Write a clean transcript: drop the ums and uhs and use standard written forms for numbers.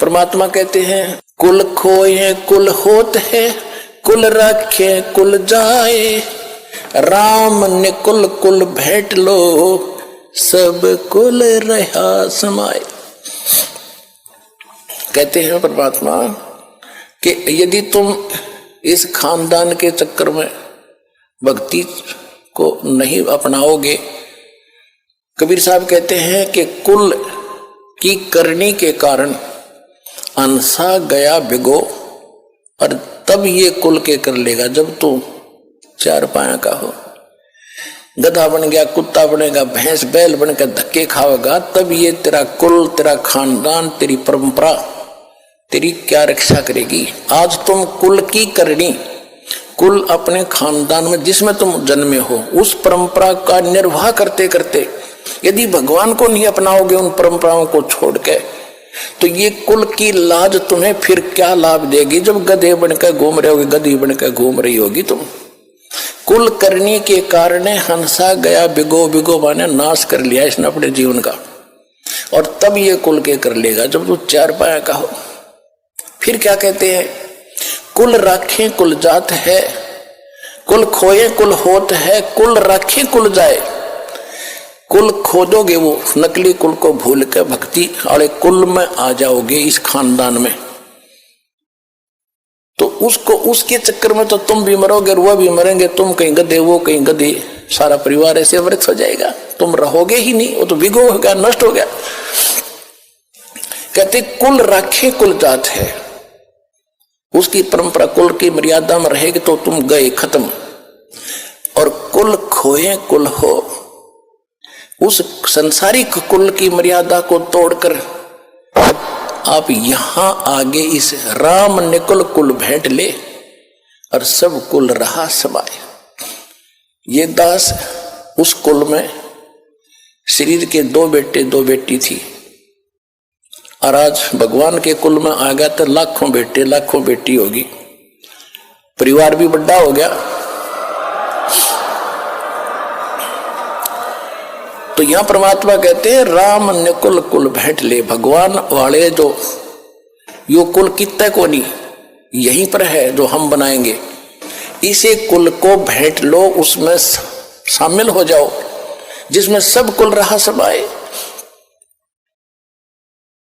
परमात्मा कहते हैं कुल खोए कुल होत है, कुल रखे कुल जाए, राम निकुल कुल भेंट लो, सब कुल रहा समाए। कहते हैं परमात्मा कि यदि तुम इस खानदान के चक्कर में भक्ति को नहीं अपनाओगे, कबीर साहब कहते हैं कि कुल की करनी के कारण अंसा गया भिगो, और तब ये कुल के कर लेगा जब तू चार पाया का हो। गधा बन गया, कुत्ता बनेगा, भैंस बैल बनकर धक्के खाओगा, तब ये तेरा कुल, तेरा खानदान, तेरी परंपरा तेरी क्या रक्षा करेगी। आज तुम कुल की करनी, कुल अपने खानदान में जिसमें तुम जन्मे हो, उस परंपरा का निर्वाह करते करते यदि भगवान को नहीं अपनाओगे, उन परंपराओं को छोड़ के, तो ये कुल की लाज तुम्हें फिर क्या लाभ देगी जब गधे बनकर घूम रहे होगे, गधी बनकर घूम रही होगी तुम। कुल करने के कारण हंसा गया भिगो, भिगो माने नाश कर लिया इसने अपने जीवन का, और तब ये कुल के कर लेगा जब तू चार पाया का हो। फिर क्या कहते हैं, कुल राखे कुल जात है, कुल खोए कुल होत है, कुल राखे कुल जाए। कुल खोजोगे वो नकली कुल को भूल के भक्ति वाले कुल में आ जाओगे, इस खानदान में, तो उसको उसके चक्कर में तो तुम भी मरोगे और वह भी मरेंगे, तुम कहीं गधे वो कहीं गधे, सारा परिवार ऐसे वृत हो जाएगा, तुम रहोगे ही नहीं, वो तो विगो हो गया, नष्ट हो गया। कहते कुल राखे कुल जात है, उसकी परंपरा कुल की मर्यादा में रहेगी तो तुम गए खत्म, और कुल खोए कुल हो, उस संसारिक कुल की मर्यादा को तोड़कर आप यहां आगे इस राम निकुल कुल भेंट ले, और सब कुल रहा समाये। ये दास उस कुल में शरीर के दो बेटे दो बेटी थी, और आज भगवान के कुल में आ गया तो लाखों बेटे लाखों बेटी होगी, परिवार भी बड़ा हो गया। तो यहां परमात्मा कहते हैं राम निकुल कुल भेंट ले। भगवान वाले जो यो कुल कितने को नहीं यहीं पर है जो हम बनाएंगे, इसे कुल को भेंट लो, उसमें शामिल हो जाओ जिसमें सब कुल रहा समाए।